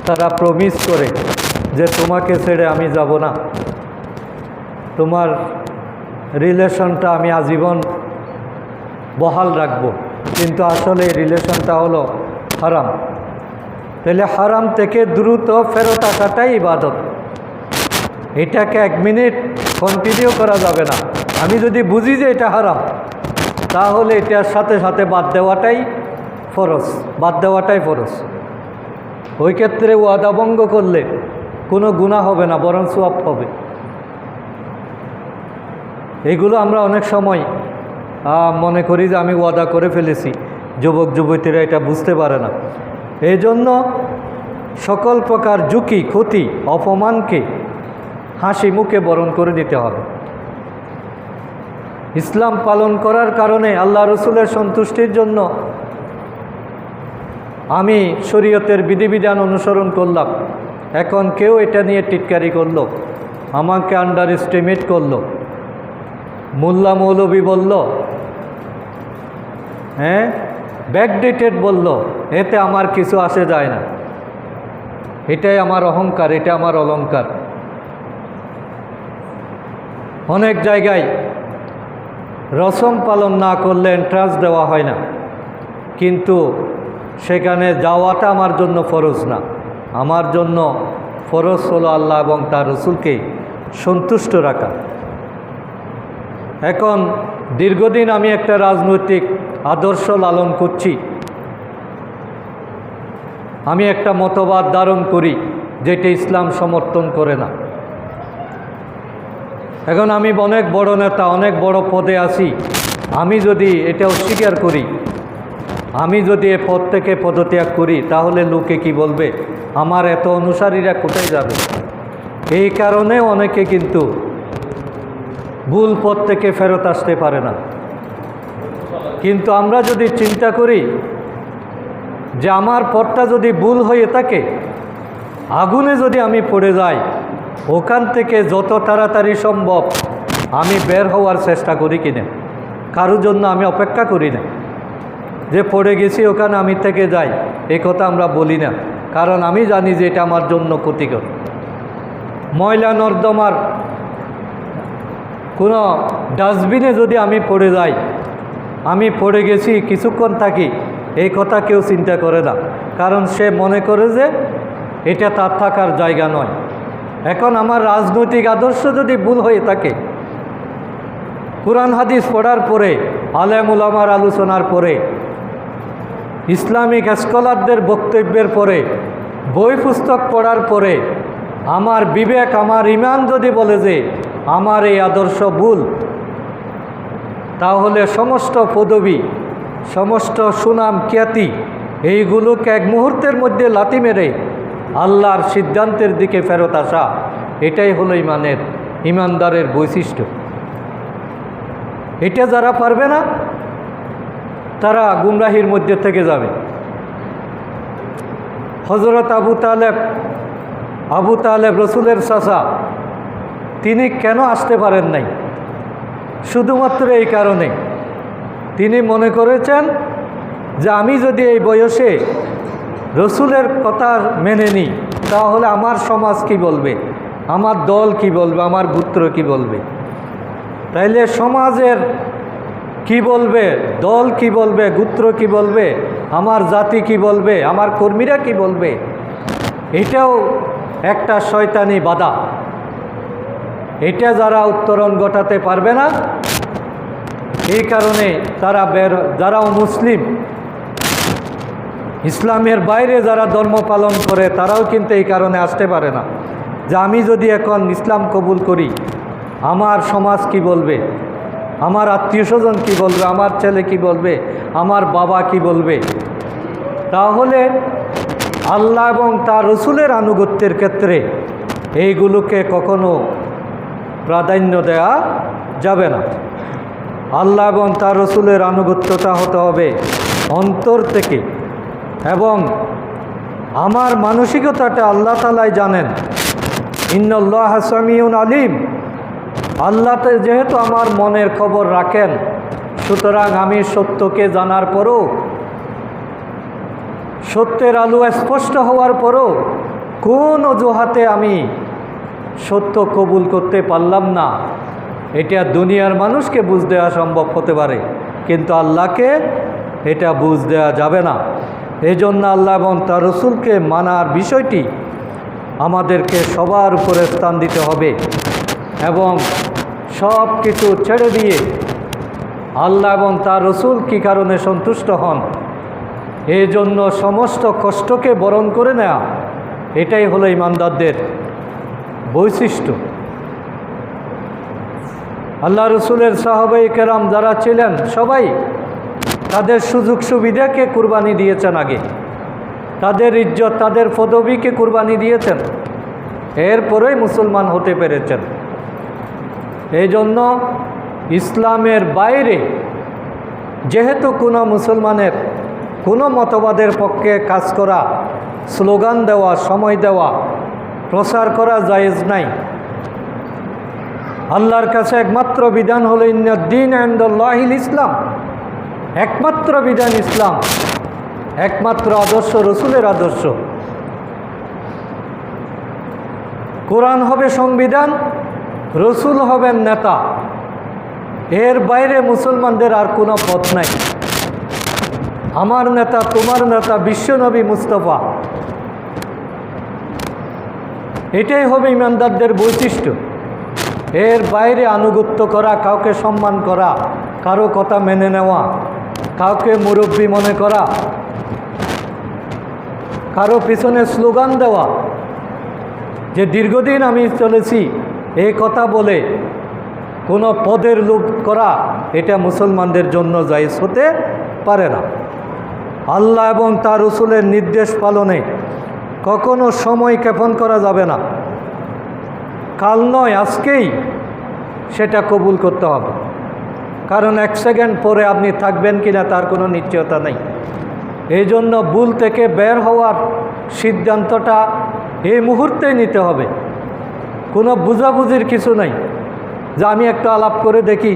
তারা প্রমিস করে যে তোমাকে ছেড়ে আমি যাব না, তোমার রিলেশনটা আমি আজীবন বহাল রাখব, কিন্তু আসলে এই রিলেশনটা হলো হারাম। তাহলে হারাম থেকে দ্রুত ফেরত আসাটাই ইবাদত। এটাকে 1 মিনিট কন্টিনিউ করা যাবে না। আমি যদি বুঝি যে এটা হারাম, তাহলে এটার সাথে সাথে বাদ দেওয়াটাই ফরজ, বাদ দেওয়াটাই ফরজ। ওই ক্ষেত্রে ওয়াদা ভঙ্গ করলে কোনো গুনাহ হবে না, বরং সওয়াব হবে। এগুলো আমরা অনেক সময় মনে করি যে আমি ওয়াদা করে ফেলেছি, যুবক যুবতীরা এটা বুঝতে পারে না। এই জন্য সকল প্রকার ঝুঁকি, ক্ষতি, অপমানকে হাসি মুখে বরণ করে নিতে হবে। ইসলাম পালন করার কারণে আল্লাহ রসুলের সন্তুষ্টির জন্য আমি শরীয়তের বিধিবিধান অনুসরণ করলাম, এখন কেউ এটা নিয়ে টিটকারি করলো, আমাকে আন্ডার এস্টিমেট করলো, মোল্লা মৌলবী বলল, ব্যাকডেটেড বলল, এতে আমার কিছু আসে যায় না। এটাই আমার অহংকার, এটা আমার অলংকার। অনেক জায়গায় রসম পালন না করলে এন্ট্রান্স দেওয়া হয় না, কিন্তু সেখানে যাওয়াটা আমার জন্য ফরজ না। আমার জন্য ফরজ হলো আল্লাহ এবং তার রসুলকে সন্তুষ্ট রাখা। এখন দীর্ঘদিন আমি একটা রাজনৈতিক আদর্শ লালন করছি, আমি একটা মতবাদ ধারণ করি যেটা ইসলাম সমর্থন করে না। এখন আমি অনেক বড় নেতা, অনেক বড় পদে আছি, আমি যদি এটা অস্বীকার করি, আমি যদি এ পদ থেকে পদত্যাগ করি, তাহলে লোকে কি বলবে? আমার এত অনুসারীরা কোথায় যাবে? এই কারণে অনেকে কিন্তু ভুল পথ থেকে ফেরত আসতে পারে না। কিন্তু আমরা যদি চিন্তা করি যে আমার পথটা যদি ভুল হয়ে থাকে, আগুনে যদি আমি পড়ে যাই, ওখান থেকে যত তাড়াতাড়ি সম্ভব আমি বের হওয়ার চেষ্টা করি কিনা, কারোর জন্য আমি অপেক্ষা করি না যে পড়ে গেছি ওখানে আমি থেকে যাই, এই কথা আমরা বলি না, কারণ আমি জানি যে এটা আমার জন্য ক্ষতিকর। ময়লা নর্দমার কোনো ডাস্টবিনে যদি আমি পড়ে যাই, আমি পড়ে গেছি, কিছুক্ষণ থাকি, এই কথা কেউ চিন্তা করে না, কারণ সে মনে করে যে এটা তার থাকার জায়গা নয়। এখন আমার রাজনৈতিক আদর্শ যদি ভুল হয়ে থাকে, কুরআন হাদিস পড়ার পরে, আলেম উলামার আলোচনার পরে, ইসলামিক স্কলারদের বক্তব্যের পরে, বই পুস্তক পড়ার পরে আমার বিবেক, আমার ঈমান যদি বলে যে আমার এই আদর্শ ভুল, তাহলে সমস্ত পদবী, সমস্ত সুনাম, খ্যাতি এইগুলোকে এক মুহূর্তের মধ্যে লাথি মেরে আল্লাহর সিদ্ধান্তের দিকে ফেরত আসা, এটাই হলো ঈমানদারের বৈশিষ্ট্য। এটা যারা পারবে না তারা গুমরাহির মধ্যে থেকে যাবে। হযরত আবু তালেব রসুলের চাচা, তিনি কেন আসতে পারেন নাই? শুধুমাত্র এই কারণে, তিনি মনে করেছেন যে আমি যদি এই বয়সে রসুলের কথা মেনে নিই, তাহলে আমার সমাজ কি বলবে, আমার দল কি বলবে, আমার গোত্র কি বলবে। তাইলে সমাজের কি বলবে, দল কি বলবে, গোত্র কি বলবে, আমার জাতি কি বলবে, আমার কর্মীরা কি বলবে, এটাও একটা শয়তানি বাধা। এটা যারা উত্তরণ ঘটাতে পারবে না, এই কারণে যারা মুসলিম, ইসলামের বাইরে যারা ধর্ম পালন করে, তারাও কিন্তু এই কারণে আসতে পারে না যে আমি যদি এখন ইসলাম কবুল করি, আমার সমাজ কি বলবে, আমার আত্মীয় স্বজন কী বলবে, আমার ছেলে কি বলবে, আমার বাবা কি বলবে। তাহলে আল্লাহ এবং তার রসুলের আনুগত্যের ক্ষেত্রে এইগুলোকে কখনো প্রাধান্য দেওয়া যাবে না। আল্লাহ এবং তার রসুলের আনুগত্যটা হতে হবে অন্তর থেকে, এবং আমার মানসিকতাটা আল্লাহ তাআলাই জানেন। ইন্নাল্লাহ সামিউন আলিম, আল্লাহ যেহেতু আমার মনের খবর রাখেন, সুতরাং আমি সত্যকে জানার পরও, সত্যের আলো স্পষ্ট হওয়ার পরও কোন অজুহাতে আমি সত্য কবুল করতে পারলাম না, এটা দুনিয়ার মানুষকে বুঝ দেওয়া সম্ভব হতে পারে, কিন্তু আল্লাহকে এটা বুঝ দেওয়া যাবে না। এই জন্য আল্লাহ এবং তার রসুলকে মানার বিষয়টি আমাদেরকে সবার উপরে স্থান দিতে হবে, এবং সব কিছু ছেড়ে দিয়ে আল্লাহ এবং তার রসুল কী কারণে সন্তুষ্ট হন, এই জন্য সমস্ত কষ্টকে বরণ করে নেওয়া, এটাই হলো ঈমানদারদের বৈশিষ্ট্য। আল্লাহ রসুলের সাহাবায়ে কেরাম যারা ছিলেন সবাই তাদের সুযোগ সুবিধাকে কুরবানি দিয়েছেন আগে, তাদের ইজ্জত তাদের পদবীকে কুরবানি দিয়েছেন, এরপরেই মুসলমান হতে পেরেছেন। এই জন্য ইসলামের বাইরে যেহেতু কোনো মুসলমানের কোনো মতবাদের পক্ষে কাজ করা, স্লোগান দেওয়া, সময় দেওয়া, প্রচার করা জায়েজ নাই। আল্লাহর কাছে একমাত্র বিধান হলো ইন্নাদ-দীন ইনদাল্লাহিল ইসলাম, একমাত্র বিধান ইসলাম, একমাত্র আদর্শ রসুলের আদর্শ। কোরআন হবে সংবিধান, রসুল হবেন নেতা, এর বাইরে মুসলমানদের আর কোনো পথ নাই। আমার নেতা, তোমার নেতা বিশ্বনবী মুস্তাফা, এটাই হবে ইমানদারদের বৈশিষ্ট্য। এর বাইরে আনুগত্য করা, কাউকে সম্মান করা, কারো কথা মেনে নেওয়া, কাউকে মুরব্বী মনে করা, কারো পিছনে স্লোগান দেওয়া যে দীর্ঘদিন আমি চলেছি, এই কথা বলে কোনো পদের লোভ করা, এটা মুসলমানদের জন্য জায়েজ হতে পারে না। আল্লাহ এবং তার রসুলের নির্দেশ পালনে কখনো সময় ক্ষেপণ করা যাবে না। কাল নয়, আজকেই সেটা কবুল করতে হবে, কারণ এক সেকেন্ড পরে আপনি থাকবেন কিনা তার কোনো নিশ্চয়তা নেই। এই জন্য ভুল থেকে বের হওয়ার সিদ্ধান্তটা এই মুহূর্তেই নিতে হবে। কোনো বুঝাবুঝির কিছু নাই যে আমি একটু আলাপ করে দেখি,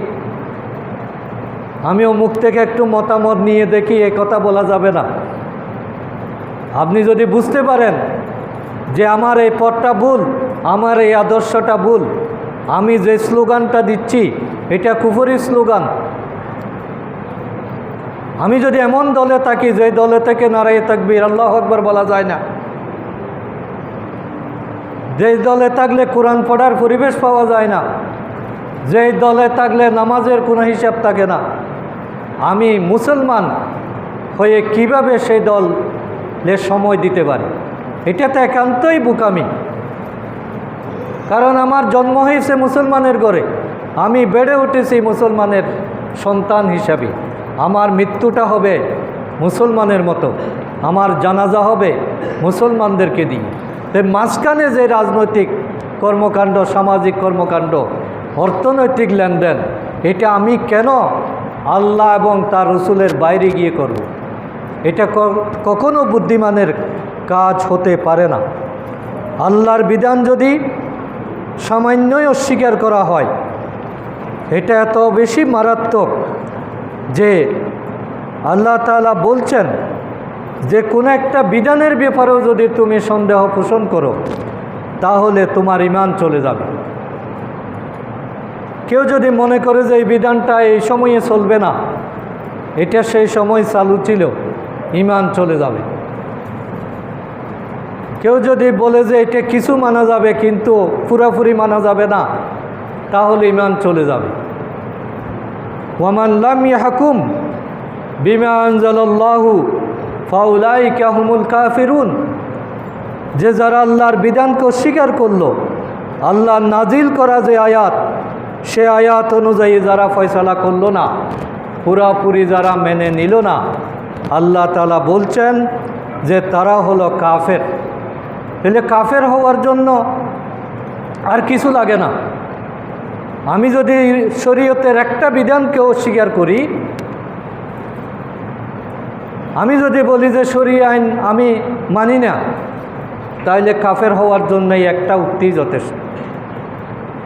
আমিও মুখ থেকে একটু মতামত নিয়ে দেখি, এই কথা বলা যাবে না। আপনি যদি বুঝতে পারেন যে আমার এই পথটা ভুল, আমার এই আদর্শটা ভুল, আমি যে স্লোগানটা দিচ্ছি এটা কুফরি স্লোগান, আমি যদি এমন দলে থাকি যে দলে থেকে নারায়ে তাকবীর আল্লাহু আকবার বলা যায় না, যেই দলে থাকলে কোরআন পড়ার পরিবেশ পাওয়া যায় না, যেই দলে থাকলে নামাজের কোনো হিসাব থাকে না, আমি মুসলমান হয়ে কিভাবে সেই দলে সময় দিতে পারি? এটা তো একান্তই বোকামি। কারণ আমার জন্ম হয়েছে মুসলমানের ঘরে, আমি বেড়ে উঠেছি মুসলমানের সন্তান হিসাবে, আমার মৃত্যুটা হবে মুসলমানের মতো, আমার জানাজা হবে মুসলমানদেরকে দিয়ে। তাই মাঝখানে যে রাজনৈতিক কর্মকাণ্ড, সামাজিক কর্মকাণ্ড, অর্থনৈতিক লেনদেন, এটা আমি কেন আল্লাহ এবং তার রসুলের বাইরে গিয়ে করব? এটা কখনো বুদ্ধিমানের কাজ হতে পারে না। আল্লাহর বিধান যদি সামান্যই অস্বীকার করা হয়, এটা এত বেশি মারাত্মক যে আল্লাহ তাআলা বলছেন যে কোনো একটা বিধানের ব্যাপারেও যদি তুমি সন্দেহ পোষণ করো তাহলে তোমার ঈমান চলে যাবে। কেউ যদি মনে করে যে এই বিধানটা এই সময়ে চলবে না, এটা সেই সময় চালু ছিল, ঈমান চলে যাবে। কেউ যদি বলে যে এটা কিছু মানা যাবে কিন্তু পুরাপুরি মানা যাবে না, তাহলে ঈমান চলে যাবে। ওয়ামান লাম ইয়াহকুম বিমা আনজালাল্লাহু ফাউলাইকা হুমুল কাফিরুন, যে যারা আল্লাহর বিধানকে অস্বীকার করলো, আল্লাহ নাজিল করা যে আয়াত, সে আয়াত অনুযায়ী যারা ফয়সালা করলো না, পুরাপুরি যারা মেনে নিল না, আল্লাহ তাআলা বলছেন যে তারা হলো কাফের। তাহলে কাফের হওয়ার জন্য আর কিছু লাগে না। আমি যদি শরীয়তের একটা বিধানকে অস্বীকার করি, আমি যদি বলি যে শরীয় আইন আমি মানি না, তাইলে কাফের হওয়ার জন্যই একটা উক্তি যথেষ্ট।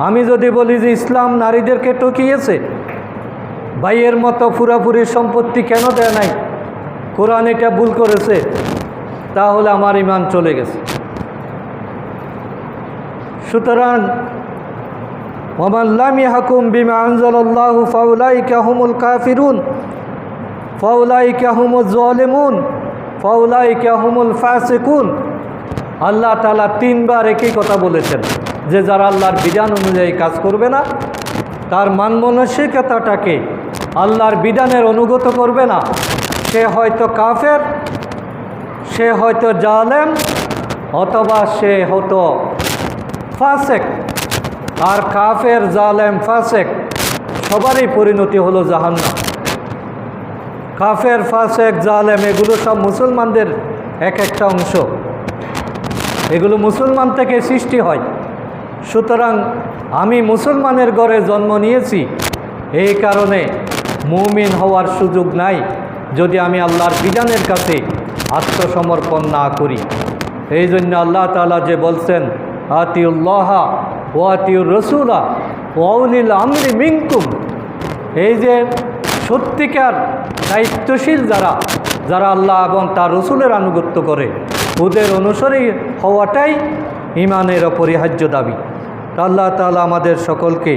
আমি যদি বলি যে ইসলাম নারীদেরকে ঠকিয়েছে, ভাইয়ের মতো পুরাপুরি সম্পত্তি কেন দেয় নাই, কোরআন এটা ভুল করেছে, তাহলে আমার ঈমান চলে গেছে। সুতরাং ওয়ামান লাম ইয়াহকুম বিমা আনজালাল্লাহু ফাউলাইকা হুমুল কাফিরুন ফাউলাইকা হুমুজ জালিমুন ফাউলাইকা হুমুল ফাসিকুন। আল্লাহ তাআলা তিনবার একই কথা বলেছেন যে যারা আল্লাহর বিধান অনুযায়ী কাজ করবে না, তার মান মানসিকতাটাকে আল্লাহর বিধানের অনুগত করবে না, সে হয়তো কাফের, সে হয়তো জালেম, অথবা সে হতো ফাসেক। আর কাফের, জালেম, ফাসেক সবারই পরিণতি হলো জাহান্নাম। কাফের, ফাসেক, জালেম এগুলো সব মুসলমানদের এক একটা অংশ, এগুলো মুসলমান থেকে সৃষ্টি হয়। সুতরাং আমি মুসলমানের ঘরে জন্ম নিয়েছি, এই কারণে মুমিন হওয়ার সুযোগ নাই যদি আমি আল্লাহর বিধানের কাছে আত্মসমর্পণ না করি। এই জন্য আল্লাহ তাআলা যে বলছেন আতিউল্লাহ ও আতিউর রসুলা ওয়া উলিল আমরি মিনকুম, এই যে সত্যিকার দায়িত্বশীল যারা আল্লাহ এবং তার রসুলের আনুগত্য করে, ওদের অনুসরী হওয়াটাই ঈমানের অপরিহার্য দাবি। আল্লাহ তাআলা আমাদের সকলকে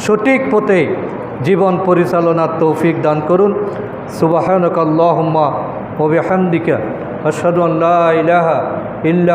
সঠিক পথে জীবন পরিচালনার তৌফিক দান করুন। সুবহানাকাল্লাহুম্মা ওয়া বিহামদিকা আশহাদু আল্লা ইলাহা ইল্লা